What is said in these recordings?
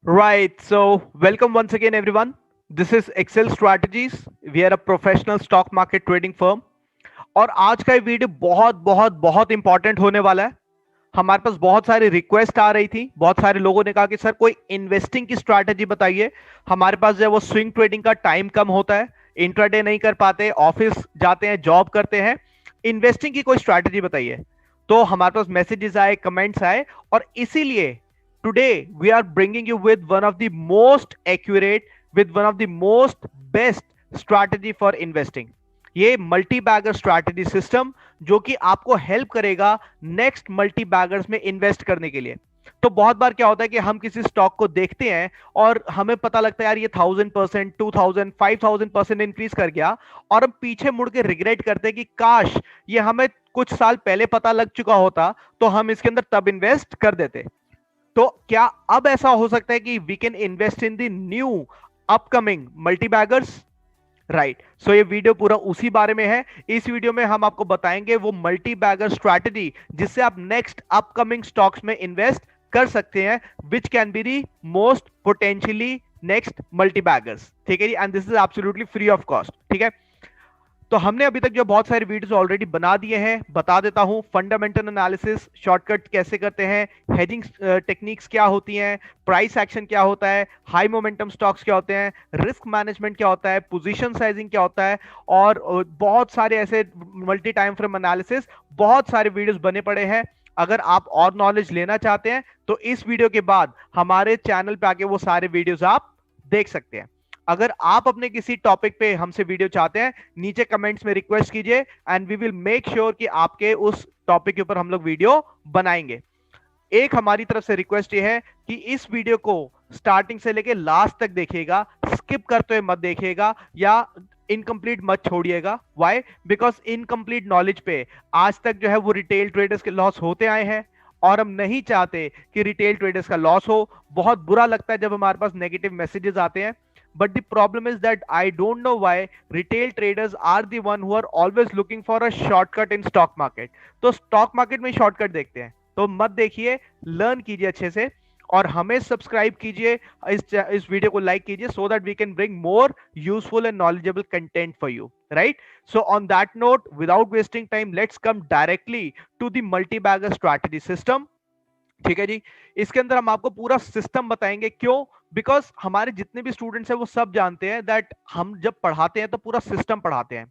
Right. So, welcome once again, everyone. This is Excel Strategies. We are a professional stock market trading firm. और आज का ये video बहुत बहुत बहुत इंपॉर्टेंट होने वाला है। हमारे पास बहुत सारी रिक्वेस्ट आ रही थी, बहुत सारे लोगों ने कहा कि सर कोई इन्वेस्टिंग की स्ट्रैटेजी बताइए। हमारे पास जो है वो स्विंग ट्रेडिंग का टाइम कम होता है, इंट्राडे नहीं कर पाते, ऑफिस जाते हैं, जॉब करते हैं, इन्वेस्टिंग की कोई स्ट्रैटेजी बताइए। तो हमारे पास मैसेजेस आए, कमेंट्स आए, और इसीलिए today we are bringing you with one of the most accurate, with one of the most best strategy for investing. ये मल्टी बैगर स्ट्रैटेजी सिस्टम जो कि आपको हेल्प करेगा नेक्स्ट मल्टी बैगर्स में इन्वेस्ट करने के लिए। तो बहुत बार क्या होता है कि हम किसी स्टॉक को देखते हैं और हमें पता लगता है यार ये 1000%, 2000, 5000% इंक्रीज कर गया, और हम पीछे मुड़ के रिग्रेट करते हैं कि काश ये हमें कुछ साल पहले पता लग चुका होता तो हम इसके अंदर तब इन्वेस्ट कर देते। तो क्या अब ऐसा हो सकता है कि we can invest in the new upcoming multi baggers? Right. So ये वीडियो पूरा उसी बारे में है। इस वीडियो में हम आपको बताएंगे वो मल्टी बैगर स्ट्रैटेजी जिससे आप नेक्स्ट अपकमिंग स्टॉक्स में इन्वेस्ट कर सकते हैं, which can be the most potentially next multi baggers. ठीक है जी, and this is absolutely free of cost. ठीक है, तो हमने अभी तक जो बहुत सारे वीडियोस ऑलरेडी बना दिए हैं, बता देता हूं। फंडामेंटल एनालिसिस शॉर्टकट कैसे करते हैं, हेजिंग टेक्निक्स क्या होती हैं, प्राइस एक्शन क्या होता है, हाई मोमेंटम स्टॉक्स क्या होते हैं, रिस्क मैनेजमेंट क्या होता है, पोजीशन साइजिंग क्या होता है, और बहुत सारे ऐसे मल्टी टाइम फ्रेम एनालिसिस, बहुत सारे वीडियोस बने पड़े हैं। अगर आप और नॉलेज लेना चाहते हैं तो इस वीडियो के बाद हमारे चैनल पे आके वो सारे वीडियोस आप देख सकते हैं। अगर आप अपने किसी टॉपिक पे हमसे वीडियो चाहते हैं, नीचे कमेंट्स में रिक्वेस्ट कीजिए, and we will make sure कि आपके उस टॉपिक के ऊपर हम लोग वीडियो बनाएंगे। एक हमारी तरफ से रिक्वेस्ट ये है कि इस वीडियो को स्टार्टिंग से लेके लास्ट तक देखिएगा, स्किप करते हुए मत देखिएगा या इनकम्प्लीट मत छोड़िएगा। व्हाई? बिकॉज इनकम्प्लीट नॉलेज पे आज तक जो है वो रिटेल ट्रेडर्स के लॉस होते आए हैं, और हम नहीं चाहते कि रिटेल ट्रेडर्स का लॉस हो। बहुत बुरा लगता है जब हमारे पास नेगेटिव मैसेजेस आते हैं, but the problem is that I don't know why retail traders are the one who are always looking for a shortcut in stock market। तो स्टॉक मार्केट में शॉर्टकट देखते हैं, तो मत देखिए, लर्न कीजिए अच्छे से, और हमें सब्सक्राइब कीजिए, इस वीडियो को लाइक कीजिए, so that we can bring more useful and knowledgeable content for you. Right? So on that note, without wasting time, let's come directly to the multi bagger strategy system. ठीक है जी, इसके अंदर हम आपको पूरा system बताएंगे। क्यों? बिकॉज हमारे जितने भी स्टूडेंट्स हैं वो सब जानते हैं दैट हम जब पढ़ाते हैं तो पूरा सिस्टम पढ़ाते हैं।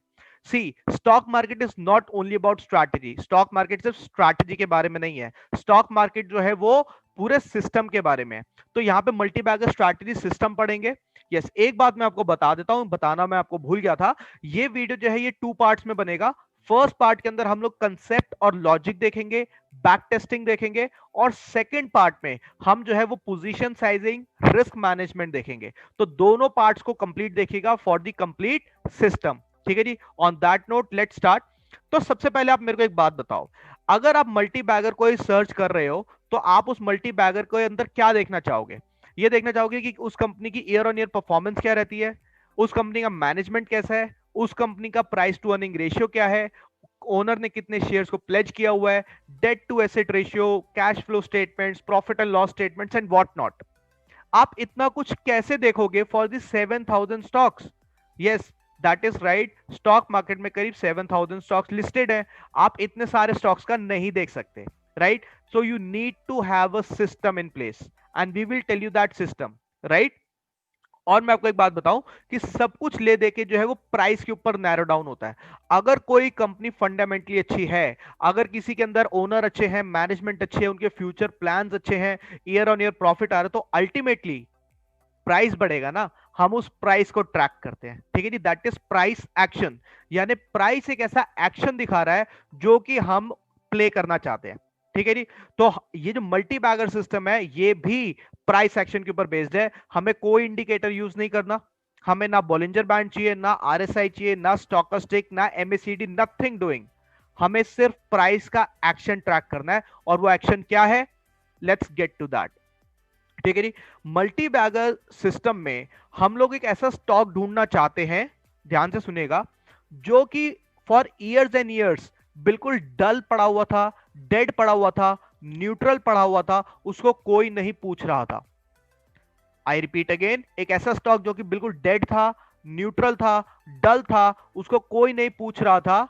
See, stock market is not only about strategy. Stock market सिर्फ स्ट्रैटेजी के बारे में नहीं है, स्टॉक मार्केट जो है वो पूरे सिस्टम के बारे में है। तो यहाँ पे मल्टी बैगर स्ट्रैटेजी सिस्टम पढ़ेंगे। यस, एक बात मैं आपको बता देता हूं, बताना मैं आपको भूल गया था। ये वीडियो जो है ये 2 पार्ट्स में बनेगा। फर्स्ट पार्ट के अंदर हम लोग कंसेप्ट और लॉजिक देखेंगे, बैक टेस्टिंग देखेंगे, और सेकेंड पार्ट में हम जो है वो पोजीशन साइजिंग, रिस्क मैनेजमेंट देखेंगे। तो दोनों पार्ट्स को कंप्लीट देखिएगा फॉर द कंप्लीट सिस्टम। ठीक है जी, on that note let's start. तो सबसे पहले आप मेरे को एक बात बताओ, अगर आप मल्टी बैगर को सर्च कर रहे हो तो आप उस मल्टी बैगर के अंदर क्या देखना चाहोगे? ये देखना चाहोगे कि उस कंपनी की ईयर ऑन ईयर परफॉर्मेंस क्या रहती है, उस कंपनी का मैनेजमेंट कैसा है, उस कंपनी का प्राइस टू अर्निंग रेशियो क्या है, ओनर ने कितने शेयर्स को प्लेज किया हुआ है, debt to asset ratio, cash flow statements, profit and loss statements, and what not. आप इतना कुछ कैसे देखोगे for the 7000 stocks? Yes, that is right, stock market में करीब 7000 स्टॉक्स लिस्टेड है। आप इतने सारे स्टॉक्स का नहीं देख सकते। Right? So you need to have a system in place, and we will tell you that system. Right? और मैं आपको एक बात बताऊं कि सब कुछ ले देके जो है वो प्राइस के ऊपर नैरो डाउन होता है। अगर कोई कंपनी फंडामेंटली अच्छी है, अगर किसी के अंदर ओनर अच्छे हैं, मैनेजमेंट अच्छे है, उनके फ्यूचर प्लान्स अच्छे हैं, ईयर ऑन ईयर प्रॉफिट आ रहा है, तो अल्टीमेटली प्राइस बढ़ेगा ना। हम उस प्राइस को ट्रैक करते हैं। ठीक है जी, दैट इज प्राइस एक्शन। यानी प्राइस एक ऐसा एक्शन दिखा रहा है जो कि हम प्ले करना चाहते हैं। ठीक है जी, तो ये जो मल्टी बैगर सिस्टम है ये भी प्राइस एक्शन के ऊपर बेस्ड है। हमें कोई इंडिकेटर यूज नहीं करना, हमें ना बॉलिंजर बैंड चाहिए, ना आरएसआई चाहिए, ना स्टॉकस्टिक, ना एमएसीडी, नथिंग डूइंग। हमें सिर्फ प्राइस का एक्शन ट्रैक करना है, और वो एक्शन क्या है, लेट्स गेट टू दैट। ठीक है जी, मल्टी बैगर सिस्टम में हम लोग एक ऐसा स्टॉक ढूंढना चाहते हैं, ध्यान से सुनिएगा, जो कि फॉर इयर्स एंड इयर्स बिल्कुल डल पड़ा हुआ था, डेड पड़ा हुआ था, न्यूट्रल पड़ा हुआ था, उसको कोई नहीं पूछ रहा था। आई रिपीट अगेन, एक ऐसा स्टॉक जो कि बिल्कुल डेड था, न्यूट्रल था, डल था, उसको कोई नहीं पूछ रहा था,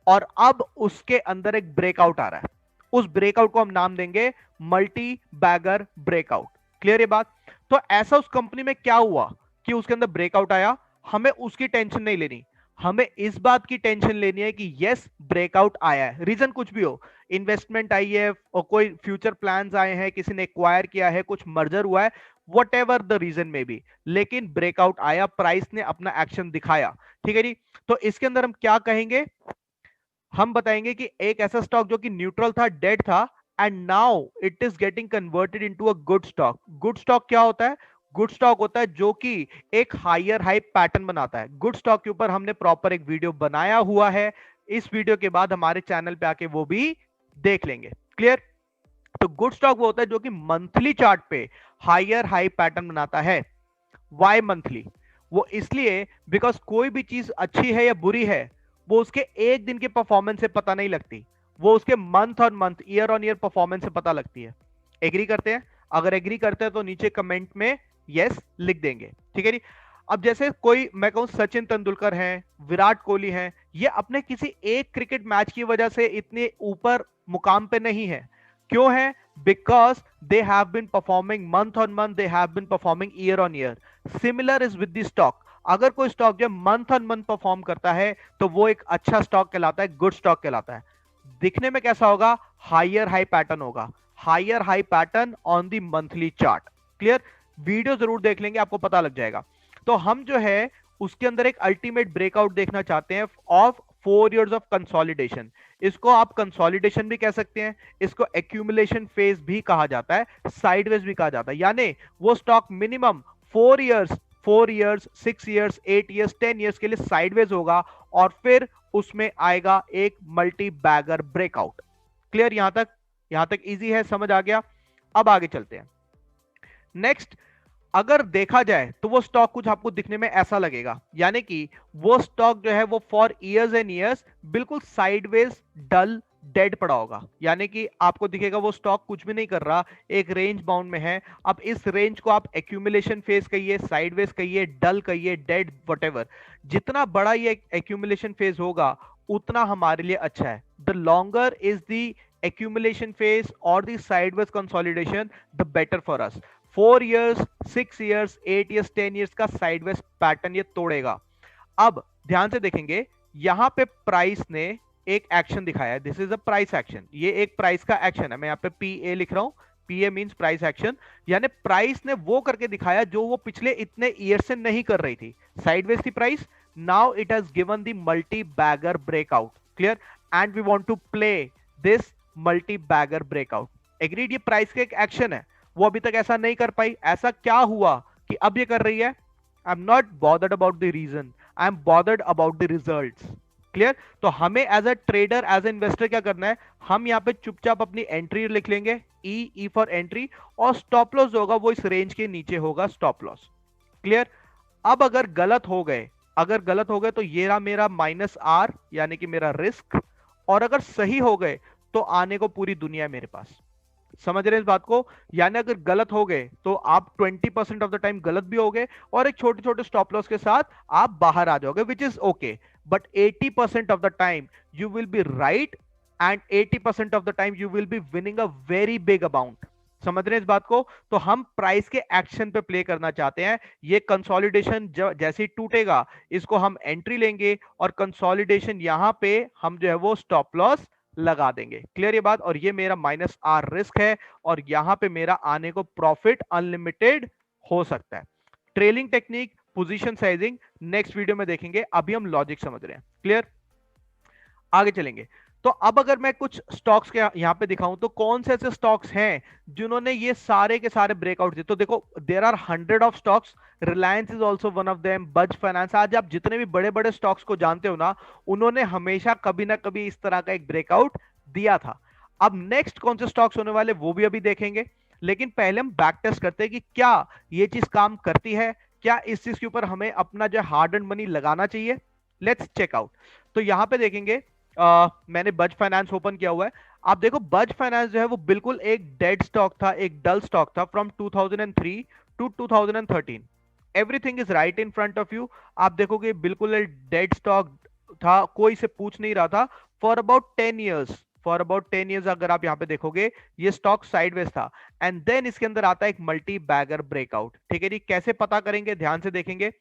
और अब उसके अंदर एक ब्रेकआउट आ रहा है। उस ब्रेकआउट को हम नाम देंगे मल्टी बैगर ब्रेकआउट। क्लियर ये बात? तो ऐसा उस कंपनी में क्या हुआ कि उसके अंदर ब्रेकआउट आया? हमें उसकी टेंशन नहीं लेनी, हमें इस बात की टेंशन लेनी है कि यस ब्रेकआउट आया है। रीजन कुछ भी हो, इन्वेस्टमेंट आई है और कोई फ्यूचर प्लान्स आए हैं, किसी ने एक्वायर किया है, कुछ मर्जर हुआ है, वट एवर द रीजन में भी, लेकिन ब्रेकआउट आया, प्राइस ने अपना एक्शन दिखाया। ठीक है जी? तो इसके अंदर हम क्या कहेंगे? हम बताएंगे कि एक ऐसा स्टॉक जो कि न्यूट्रल था, डेड था, and now it is getting converted into a good stock. Good stock क्या होता है? गुड स्टॉक होता है जो कि एक हायर हाई पैटर्न बनाता है। गुड स्टॉक के ऊपर हमने प्रॉपर एक वीडियो बनाया हुआ है, इस वीडियो के बाद हमारे चैनल पे आके वो भी देख लेंगे। क्लियर? तो गुड स्टॉक वो होता है जो कि मंथली चार्ट पे हायर हाई पैटर्न बनाता है। Why monthly? वो इसलिए बिकॉज कोई भी चीज अच्छी है या बुरी है, वो उसके एक दिन के परफॉर्मेंस से पता नहीं लगती, वो उसके month on month, year on year performance से पता लगती है। एग्री करते हैं? अगर एग्री करते हैं तो नीचे कमेंट में यस लिख देंगे। ठीक है जी? अब जैसे कोई, मैं कहूं सचिन तेंदुलकर हैं, विराट कोहली हैं, ये अपने किसी एक क्रिकेट मैच की वजह से इतने ऊपर मुकाम पे नहीं है। क्यों है? Because they have been performing month on month, they have been performing year on year. Similar is with the stock. अगर कोई स्टॉक जो मंथ ऑन मंथ परफॉर्म करता है तो वो एक अच्छा स्टॉक कहलाता है, गुड स्टॉक कहलाता है। दिखने में कैसा होगा? हायर हाई पैटर्न होगा, higher high pattern on the monthly chart. Clear? Video जरूर देख लेंगे, आपको पता लग जाएगा। तो हम जो है उसके अंदर एक अल्टीमेट ब्रेकआउट देखना चाहते हैं ऑफ 4 years ऑफ कंसोलिडेशन। इसको आप कंसोलिडेशन भी कह सकते हैं, इसको एक्यूमुलेशन फेज भी कहा जाता है, साइडवेज भी कहा जाता है। यानी वो stock minimum 4 years, 4 years, 6 years, 8 years, 10 years के लिए साइडवेज होगा, और फिर उसमें आएगा एक मल्टी बैगर ब्रेकआउट। क्लियर? यहां तक? यहां तक इजी है, समझ आ गया? अब आगे चलते हैं। नेक्स्ट, अगर देखा जाए तो वो स्टॉक कुछ आपको दिखने में ऐसा लगेगा, यानी कि वो स्टॉक जो है वो फॉर इयर्स एंड इयर्स बिल्कुल साइडवेज डल डेड पड़ा होगा। यानी कि आपको दिखेगा वो स्टॉक कुछ भी नहीं कर रहा, एक रेंज बाउंड में है। अब इस रेंज को आप एक्यूमुलेशन फेज कहिए, साइडवेज कहिए, डल कहिए, डेड, वटेवर। जितना बड़ा ये एक्यूमुलेशन फेज होगा उतना हमारे लिए अच्छा है। The longer is the accumulation phase or the sideways consolidation, the better for us. 4 years, 6 years, 8 years, 10 years का साइडवेज पैटर्न ये तोड़ेगा। अब ध्यान से देखेंगे, यहां पे प्राइस ने एक एक्शन दिखाया है, this is a price action. ये एक प्राइस का एक्शन है, मैं यहाँ पे पी ए लिख रहा हूं, P A means price action. यानी प्राइस ने वो करके दिखाया जो वो पिछले इतने ईयर से नहीं कर रही थी। साइडवेज थी price, now it has given the multi bagger breakout. Clear? And we want to play this multi bagger breakout. Agreed? ये प्राइस का एक एक्शन है, वो अभी तक ऐसा नहीं कर पाई। ऐसा क्या हुआ कि अब ये कर रही है? I am not bothered about the reason, I am bothered about the results. Clear? तो हमें as a trader, as a investor क्या करना है? हम यहाँ पे चुपचाप अपनी एंट्री लिख लेंगे, ई फॉर एंट्री, और स्टॉप लॉस होगा वो इस रेंज के नीचे होगा, स्टॉप लॉस। क्लियर? अब अगर गलत हो गए, अगर गलत हो गए तो ये रहा मेरा माइनस आर, यानी कि मेरा रिस्क, और अगर सही हो गए तो आने को पूरी दुनिया है मेरे पास। समझ रहे हैं इस बात को? यानी अगर गलत हो गए तो आप 20% ऑफ द टाइम गलत भी हो गए, और एक छोटे छोटे स्टॉप लॉस के साथ आप बाहर आ जाओगे, which is okay. But 80% of the time you will be right, and 80% of the time you will be winning a very big amount. समझ रहे हैं इस बात को? तो हम प्राइस के एक्शन पे प्ले करना चाहते हैं। ये कंसोलिडेशन जैसे ही टूटेगा, इसको हम एंट्री लेंगे, और कंसोलिडेशन यहां पे हम जो है वो स्टॉप लॉस लगा देंगे। क्लियर ये बात? और ये मेरा माइनस आर रिस्क है, और यहां पे मेरा आने को प्रॉफिट अनलिमिटेड हो सकता है। Trailing technique, position sizing next video में देखेंगे, अभी हम लॉजिक समझ रहे हैं। क्लियर? आगे चलेंगे। तो अब अगर मैं कुछ स्टॉक्स के यहां पे दिखाऊं तो कौन से ऐसे स्टॉक्स हैं जिन्होंने ये सारे के सारे ब्रेकआउट दिए? तो देखो, there are 100 of stocks, Reliance is also one of them, Bajaj Finance. आज आप जितने भी बड़े बड़े स्टॉक्स को जानते हो ना, उन्होंने हमेशा कभी ना कभी इस तरह का एक ब्रेकआउट दिया था। अब नेक्स्ट कौन से स्टॉक्स होने वाले वो भी अभी देखेंगे, लेकिन पहले हम बैक टेस्ट करते हैं कि क्या ये चीज काम करती है, क्या इस चीज के ऊपर हमें अपना जो हार्ड एंड मनी लगाना चाहिए। Let's check out. तो यहां पे देखेंगे, मैंने बज फाइनेंस ओपन किया हुआ है। आप देखो बजाज फाइनेंस जो है वो बिल्कुल एक डेड स्टॉक था, एक डल स्टॉक था from 2003 to 2013। Everything is right in front of you. आप देखोगे बिल्कुल एक डेड स्टॉक था, कोई से पूछ नहीं रहा था for about 10 years. For about 10 years अगर आप यहाँ पे देखोगे ये स्टॉक साइडवेज था। एंड देन इसके अंदर आता है एक मल्टी बैगर ब्रेकआउट। ठीक है जी, कैसे पता करेंगे, ध्यान से देखेंगे।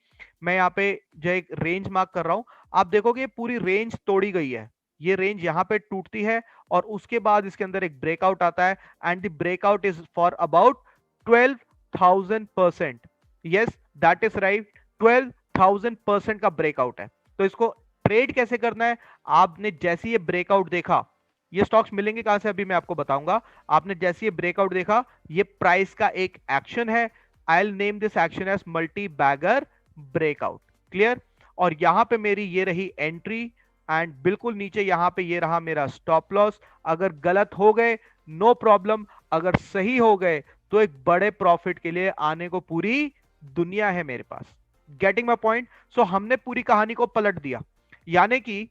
मैं यहाँ पे जो एक रेंज मार्क कर रहा हूं, आप देखोगे पूरी रेंज तोड़ी गई है। ये रेंज यहाँ पे टूटती है और उसके बाद इसके अंदर एक ब्रेकआउट आता है and the breakout is for about 12,000%। Yes, that is right, 12,000% का ब्रेकआउट है। तो इसको ट्रेड कैसे करना है, आपने जैसे ये ब्रेकआउट देखा, ये स्टॉक्स मिलेंगे कहां से अभी मैं आपको बताऊंगा। आपने जैसे ये ब्रेकआउट देखा, ये प्राइस का एक एक्शन है। I will name this action as multi bagger breakout. Clear. और यहां पे मेरी ये रही एंट्री एंड बिल्कुल नीचे यहां पे ये रहा मेरा स्टॉप लॉस। अगर गलत हो गए नो प्रॉब्लम, अगर सही हो गए तो एक बड़े प्रॉफिट के लिए आने को पूरी दुनिया है मेरे पास। Getting my point. सो हमने पूरी कहानी को पलट दिया। यानी कि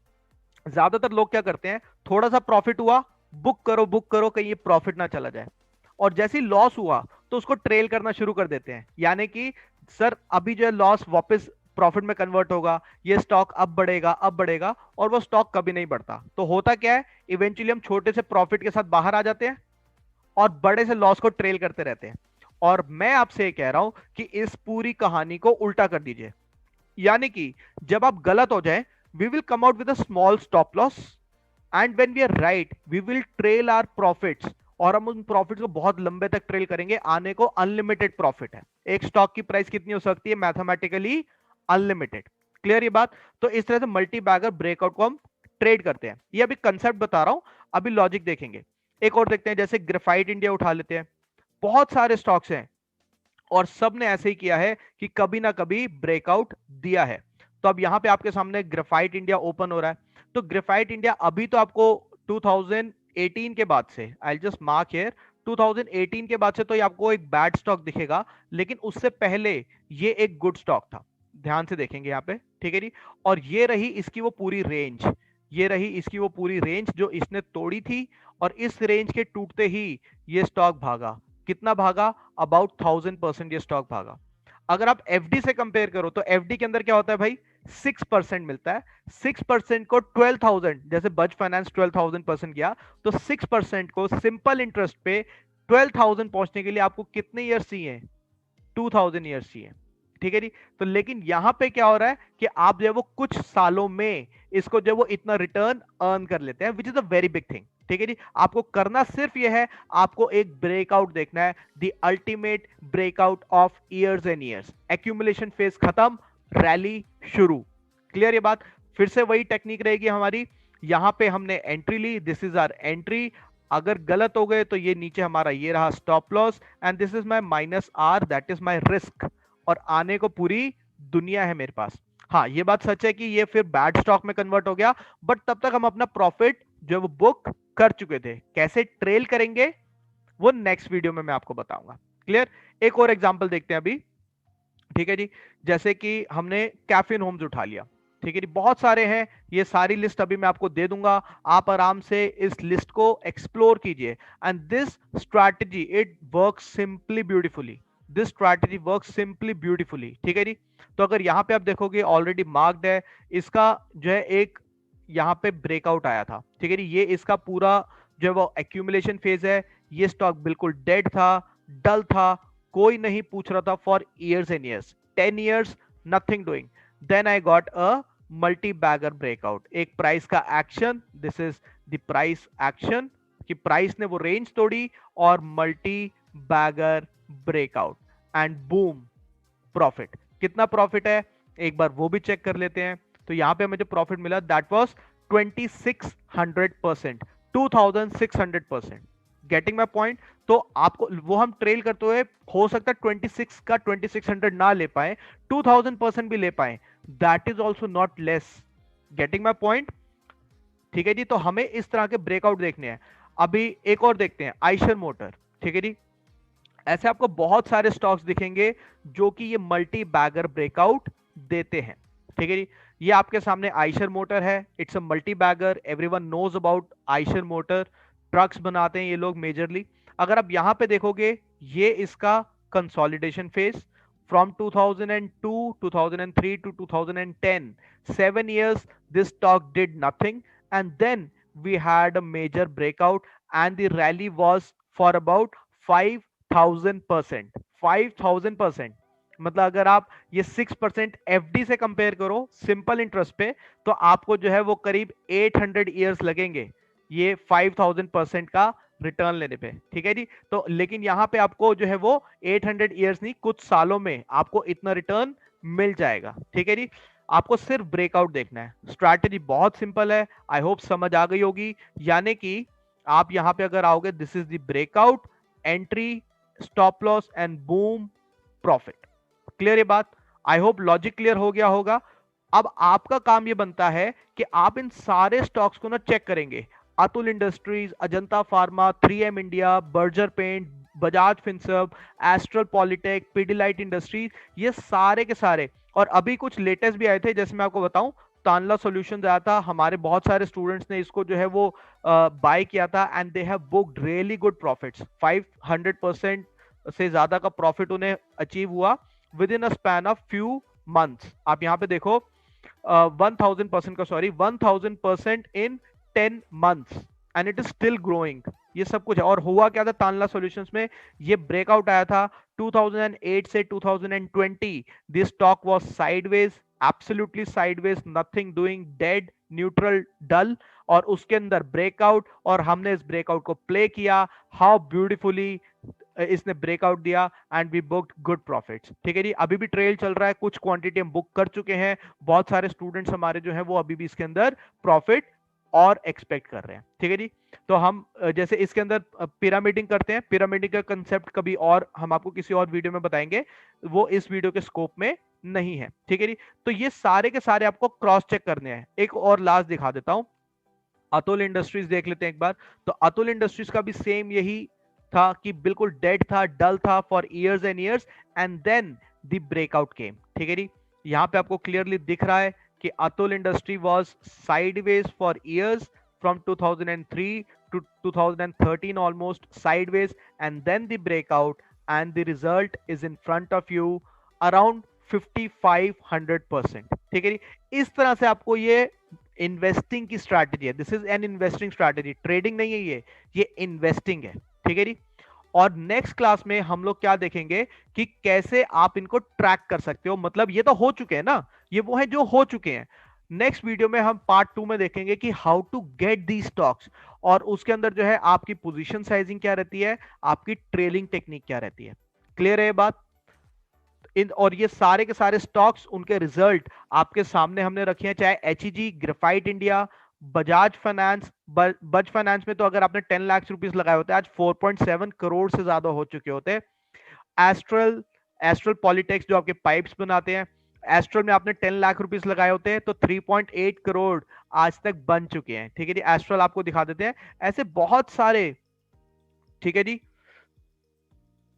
ज्यादातर लोग क्या करते हैं, थोड़ा सा प्रॉफिट हुआ बुक करो कहीं ये प्रॉफिट ना चला जाए, और जैसे ही लॉस हुआ तो उसको ट्रेल करना शुरू कर देते हैं। यानी कि सर अभी जो है लॉस वापस प्रॉफिट में कन्वर्ट होगा, ये स्टॉक अब बढ़ेगा अब बढ़ेगा, और वो स्टॉक कभी नहीं बढ़ता। तो होता क्या है, इवेंचुअली हम छोटे से प्रॉफिट के साथ बाहर आ जाते हैं और बड़े से लॉस को ट्रेल करते रहते हैं। और मैं आपसे ये कह रहा हूं कि इस पूरी कहानी को उल्टा कर दीजिए। यानी कि जब आप गलत हो जाए, we will come out with a small stop loss and when we are right we will trail our profits, और हम उन प्रॉफिट्स को बहुत लंबे तक ट्रेल करेंगे। आने को अनलिमिटेड प्रॉफिट है। एक स्टॉक की प्राइस कितनी हो सकती है, मैथमेटिकली अनलिमिटेड। क्लियर ये बात। तो इस तरह से मल्टी बैगर ब्रेकआउट को हम ट्रेड करते हैं। ये अभी कंसेप्ट बता रहा हूं, अभी लॉजिक देखेंगे। एक और देखते हैं, जैसे ग्रेफाइट इंडिया उठा लेते हैं। बहुत सारे स्टॉक्स हैं और सब ने ऐसे ही किया है कि कभी ना कभी ब्रेकआउट दिया है। तो अब यहां पे आपके सामने ग्रेफाइट इंडिया ओपन हो रहा है। तो ग्रेफाइट इंडिया अभी तो आपको 2018 के बाद से, आई जस्ट मार्क हियर, 2018 के बाद से तो ये आपको एक बैड स्टॉक दिखेगा, लेकिन उससे पहले ये एक गुड स्टॉक था। ध्यान से देखेंगे यहाँ पे। ठीक है जी। और ये रही इसकी वो पूरी रेंज, ये रही इसकी वो पूरी रेंज जो इसने तोड़ी थी, और इस रेंज के टूटते ही ये स्टॉक भागा। कितना भागा, अबाउट 1000% ये स्टॉक भागा। अगर आप एफडी से कंपेयर करो तो एफडी के अंदर क्या होता है भाई, 6% मिलता है। 6% को 12,000, जैसे बज फाइनेंस 12,000% किया, तो 6% को सिंपल इंटरेस्ट पे 12,000 पहुंचने के लिए आपको कितने ईयर्स चाहिए, 2000 ईयर्स चाहिए। ठीक है जी। तो लेकिन यहां पे क्या हो रहा है कि आप जो है वो कुछ सालों में इसको जो है वो इतना रिटर्न अर्न कर लेते हैं, which is a very big thing. ठीक है जी। आपको करना सिर्फ ये है, आपको एक ब्रेकआउट देखना है, the ultimate breakout of years and years. Accumulation phase खत्म, रैली शुरू। क्लियर ये बात। फिर से वही टेक्निक रहेगी हमारी। यहां पे हमने एंट्री ली, दिस इज आवर एंट्री। अगर गलत हो गए तो ये नीचे हमारा ये रहा stop loss, and this is my minus R, that is my risk. और आने को पूरी दुनिया है मेरे पास। हाँ ये बात सच है कि ये फिर बैड स्टॉक में कन्वर्ट हो गया, बट तब तक हम अपना प्रॉफिट जो है वो बुक कर चुके थे। कैसे ट्रेल करेंगे वो नेक्स्ट वीडियो में मैं आपको बताऊंगा। क्लियर। एक और एग्जांपल देखते हैं अभी। ठीक है जी। जैसे कि हमने कैफिन होम्स उठा लिया। ठीक है जी। बहुत सारे हैं, ये सारी लिस्ट अभी मैं आपको दे दूंगा, आप आराम से इस लिस्ट को एक्सप्लोर कीजिए। And this strategy it work simply beautifully, this strategy work simply beautifully. ठीक है जी। तो अगर यहां पे आप देखोगे ऑलरेडी मार्क्ड है, इसका जो है एक यहां पे ब्रेकआउट आया था। ठीक है जी। ये इसका पूरा जो है वो एक्यूमुलेशन फेज है। ये स्टॉक बिल्कुल डेड था, डल था, कोई नहीं पूछ रहा था for years and years, 10 years nothing doing. Then I got a multi bagger breakout, एक प्राइस का action, this is the price action, कि प्राइस ने वो रेंज तोड़ी और multi bagger breakout and boom profit. कितना प्रॉफिट है एक बार वो भी चेक कर लेते हैं। तो यहां पे हमें जो प्रॉफिट मिला that was 2600%, 2600%। Getting my point. तो आपको वो हम ट्रेल करते हुए हो सकता है 26 का 2600 ना ले पाए, 2000% भी ले पाए, that is also not less. Getting my point. ठीक है जी। तो हमें इस तरह के ब्रेकआउट देखने हैं। अभी एक और देखते हैं, आइशर मोटर। ठीक है जी। ऐसे आपको बहुत सारे स्टॉक्स दिखेंगे जो कि ये मल्टी बैगर ब्रेकआउट देते हैं। ठीक है जी। ये आपके सामने आइशर मोटर है, it's a multi bagger, everyone knows about Eicher Motor. Trucks बनाते हैं ये लोग मेजरली। अगर आप यहाँ पे देखोगे, ये इसका consolidation phase from 2002, 2003 to 2010, 7 years this stock did nothing, and then we had a major breakout and the rally was for about 5000%। 5000%, मतलब अगर आप ये 6% एफडी से कंपेयर करो सिंपल इंटरेस्ट पे, तो आपको जो है वो करीब 800 ईयर्स लगेंगे ये 5000% का रिटर्न लेने पे। ठीक है जी। तो लेकिन यहाँ पे आपको जो है वो 800 ईयर्स नहीं, कुछ सालों में आपको इतना रिटर्न मिल जाएगा। ठीक है जी। आपको सिर्फ ब्रेकआउट देखना है, स्ट्रैटेजी बहुत सिंपल है, आई होप समझ आ गई होगी। यानी कि आप यहाँ पे अगर आओगे, this is the breakout, entry, stop loss and boom, profit. Clear ये बात? आई होप लॉजिक क्लियर हो गया होगा। अब आपका काम ये बनता है कि आप इन सारे स्टॉक्स को ना चेक करेंगे। Atul industries, Ajanta pharma, 3M India, Berger paint, Bajaj Finserv, Astral Polytech, Pidilite industries, ये सारे के सारे। और अभी कुछ लेटेस्ट भी आए थे, जैसे मैं आपको बताऊं, तानला सॉल्यूशंस आया था, हमारे बहुत सारे स्टूडेंट्स ने इसको जो है वो बाय किया था and they have booked really good profits. 500% से ज्यादा का प्रॉफिट उन्हें अचीव हुआ with in a span of few months. आप यहाँ पे देखो 1000% का, sorry 1000% in 10 months and it is still growing. ये सब कुछ है। और हुआ क्या था तानला सॉल्यूशंस में, ये ब्रेकआउट आया था 2008 से 2020। This stock was sideways, absolutely sideways, nothing doing, dead, neutral, dull, और उसके अंदर ब्रेकआउट, और हमने इस ब्रेकआउट को प्ले किया। हाउ ब्यूटीफुली इसने ब्रेकआउट दिया and we booked good profits. ठीक है जी। अभी भी ट्रेल चल रहा है, कुछ क्वांटिटी हम बुक कर चुके हैं, बहुत सारे स्टूडेंट्स हमारे जो है वो अभी भी इसके अंदर प्रॉफिट और एक्सपेक्ट कर रहे हैं। ठीक है जी। तो हम जैसे इसके अंदर पिरामिडिंग करते हैं, पिरामिडिंग का कंसेप्ट कभी और हम आपको किसी और वीडियो में बताएंगे, वो इस वीडियो के स्कोप में नहीं है। ठीक है जी। तो ये सारे के सारे आपको क्रॉस चेक करने हैं। एक और लास्ट दिखा देता हूं, अतुल इंडस्ट्रीज देख लेते हैं एक बार। तो अतुल इंडस्ट्रीज का भी सेम यही था कि बिल्कुल डेड था, डल था for years and years, and then the breakout came. ठीक है जी। यहां पे आपको क्लियरली दिख रहा है कि Atul industry was sideways for years from 2003 to 2013, almost sideways, and then the breakout, and the result is in front of you around 5500%। ठीक है जी। इस तरह से आपको ये इन्वेस्टिंग की स्ट्रैटेजी है, this is an investing strategy, trading नहीं है ये इन्वेस्टिंग है। ठीक है जी। और नेक्स्ट क्लास में हम लोग क्या देखेंगे कि कैसे आप इनको ट्रैक कर सकते हो। मतलब ये तो हो चुके हैं ना, ये वो है जो हो चुके हैं। नेक्स्ट वीडियो में हम पार्ट 2 में देखेंगे कि how to get the stocks, और उसके अंदर जो है आपकी पोजीशन साइजिंग क्या रहती है, आपकी ट्रेलिंग टेक्निक क्या रहती है। क्लियर है ये बात? और ये सारे के सारे स्टॉक्स, उनके रिजल्ट आपके सामने हमने रखे हैं, चाहे HEG, graphite India, Bajaj finance. बज फाइनेंस में तो अगर आपने 10 लाख रुपीस लगाए होते, आज 4.7 करोड़ से ज्यादा हो चुके होते। एस्ट्रल, एस्ट्रल पॉलिटेक्स जो आपके पाइप्स बनाते हैं, एस्ट्रल में आपने 10 लाख रुपीस लगाए होते हैं तो 3.8 करोड़ आज तक बन चुके हैं। ठीक है जी। एस्ट्रल आपको दिखा देते हैं, ऐसे बहुत सारे। ठीक है जी।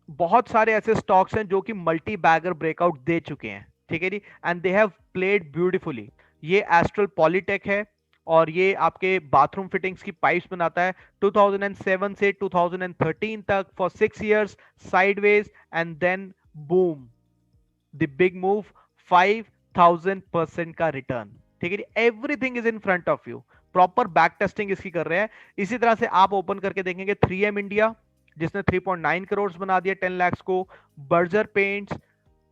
बहुत सारे ऐसे स्टॉक्स हैं जो कि मल्टी बैगर ब्रेकआउट दे चुके हैं। ठीक है जी। And they have played beautifully. ये एस्ट्रल पॉलिटेक है, और ये आपके बाथरूम फिटिंग्स की पाइप्स बनाता है। 2007 से 2013 तक for 6 years sideways, and then boom, the big move, 5000% का रिटर्न। ठीक है जी। Everything is in front of you, proper back testing इसकी कर रहे हैं। इसी तरह से आप ओपन करके देखेंगे 3M इंडिया, जिसने 3.9 करोड़ बना दिया 10 लाख को। बर्जर पेंट्स,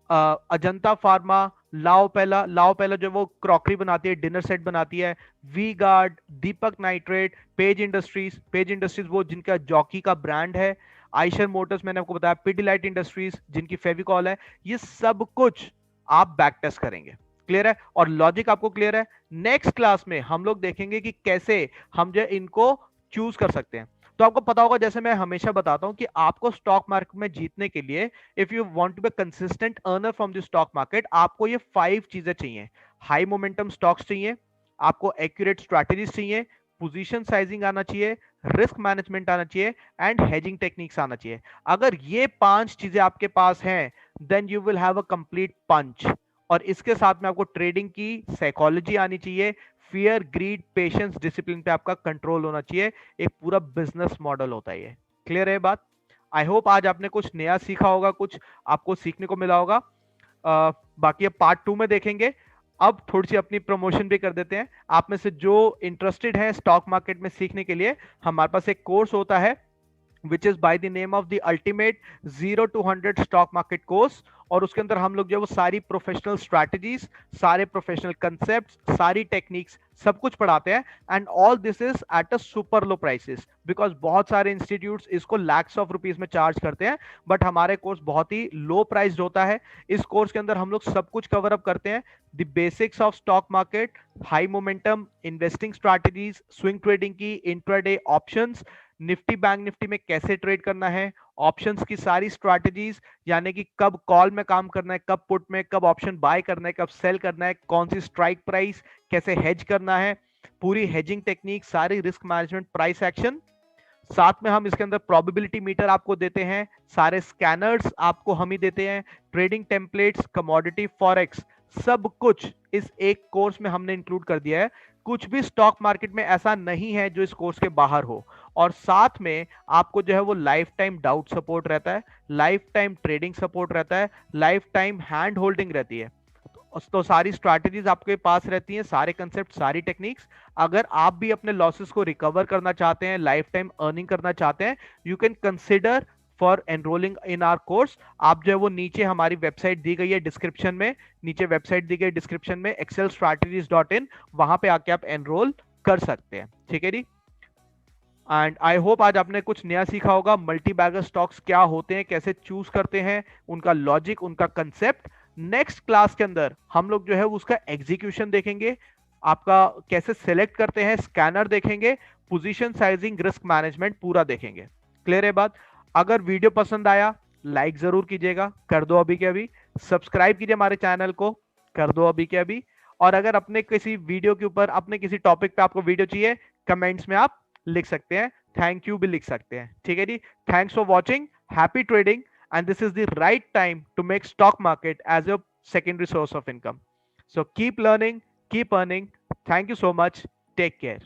अजंता फार्मा, लाओ पहला जो वो क्रॉकरी बनाती है, डिनर सेट बनाती है। V Guard, Deepak Nitrite, Page Industries वो जिनका जॉकी का ब्रांड है। आइशर मोटर्स मैंने आपको बताया, पिडिलाइट इंडस्ट्रीज जिनकी फेविकॉल है। ये सब कुछ आप बैक टेस्ट करेंगे। क्लियर है? और लॉजिक आपको क्लियर है? नेक्स्ट क्लास में हम लोग देखेंगे कि कैसे हम जो इनको चूज कर सकते हैं। तो आपको पता होगा, जैसे मैं हमेशा बताता हूं कि आपको स्टॉक मार्केट में जीतने के लिए, if you want to be consistent earner from the stock market, आपको ये 5 चीजें चाहिए। हाई मोमेंटम स्टॉक्स चाहिए, आपको एक्यूरेट स्ट्रैटेजीज चाहिए, पोजीशन साइजिंग आना चाहिए, रिस्क मैनेजमेंट आना चाहिए, एंड हेजिंग टेक्निक्स आना चाहिए। अगर ये 5 चीजें आपके पास हैं, then you will have a complete punch. और इसके साथ में आपको ट्रेडिंग की साइकोलॉजी आनी चाहिए, फियर, ग्रीड, पेशेंस, डिसिप्लिन पे आपका कंट्रोल होना चाहिए। एक पूरा बिजनेस मॉडल होता है ये। क्लियर है बात? आई होप आज आपने कुछ नया सीखा होगा, कुछ आपको सीखने को मिला होगा। बाकी अब पार्ट 2 में देखेंगे। अब थोड़ी सी अपनी प्रमोशन भी कर देते हैं। आप में से जो इंटरेस्टेड है स्टॉक मार्केट में सीखने के लिए, हमारे पास एक कोर्स होता है which is by the name of the ultimate 0 to 100 stock market course. और उसके अंदर हम लोग जो वो सारी प्रोफेशनल स्ट्रैटेजीज, सारे प्रोफेशनल कंसेप्ट, सारी टेक्निक्स, सब कुछ पढ़ाते हैं। And all this is at a super low prices, because बहुत सारे इंस्टीट्यूट्स इसको लैक्स ऑफ रुपीज में चार्ज करते हैं, बट हमारे कोर्स बहुत ही लो प्राइस्ड होता है। इस कोर्स के अंदर हम लोग सब कुछ कवर अप करते हैं। The basics of stock market, high momentum investing strategies, swing trading की, intraday options, Nifty bank Nifty में कैसे ट्रेड करना है, ऑप्शंस की सारी स्ट्रैटेजीज, यानी कि कब कॉल में काम करना है, कब पुट में, कब ऑप्शन बाय करना है, कब सेल करना है, कौन सी स्ट्राइक प्राइस, कैसे हेज करना है, पूरी हेजिंग टेक्निक, सारी रिस्क मैनेजमेंट, प्राइस एक्शन। साथ में हम इसके अंदर प्रोबेबिलिटी मीटर आपको देते हैं, सारे स्कैनर्स आपको हम ही देते हैं, ट्रेडिंग टेम्पलेट्स, कमोडिटी, फॉरेक्स, सब कुछ इस एक कोर्स में हमने इंक्लूड कर दिया है। कुछ भी स्टॉक मार्केट में ऐसा नहीं है जो इस कोर्स के बाहर हो। और साथ में आपको जो है वो लाइफ टाइम डाउट सपोर्ट रहता है, लाइफ टाइम ट्रेडिंग सपोर्ट रहता है, लाइफ टाइम हैंड होल्डिंग रहती है। तो सारी स्ट्रैटेजीज आपके पास रहती हैं, सारे कंसेप्ट, सारी टेक्निक्स। अगर आप भी अपने लॉसेस को रिकवर करना चाहते हैं, लाइफ टाइम अर्निंग करना चाहते हैं, you can consider for enrolling in our course. आप जो है वो नीचे हमारी वेबसाइट दी गई है डिस्क्रिप्शन में, नीचे वेबसाइट दी गई डिस्क्रिप्शन में excelstrategies.in, वहां पे आके आप एनरोल कर सकते हैं। ठीक है जी। एंड आई होप आज आपने कुछ नया सीखा होगा। मल्टी बैगर स्टॉक्स क्या होते हैं, कैसे चूज करते हैं, उनका लॉजिक, उनका कंसेप्ट। नेक्स्ट क्लास के अंदर हम लोग जो है उसका एग्जीक्यूशन देखेंगे, आपका कैसे सेलेक्ट करते हैं, स्कैनर देखेंगे, पोजीशन साइजिंग, रिस्क मैनेजमेंट पूरा देखेंगे। क्लियर है बात? अगर वीडियो पसंद आया लाइक जरूर कीजिएगा, कर दो अभी के अभी। सब्सक्राइब कीजिए हमारे चैनल को, कर दो अभी के अभी। और अगर अपने किसी वीडियो के ऊपर, अपने किसी टॉपिक पे आपको वीडियो चाहिए, कमेंट्स में आप लिख सकते हैं, थैंक यू भी लिख सकते हैं। ठीक है जी। Thanks for watching, happy trading, and this is the right time to make stock market as your secondary source of income. So keep learning, keep earning. Thank you so much. Take care.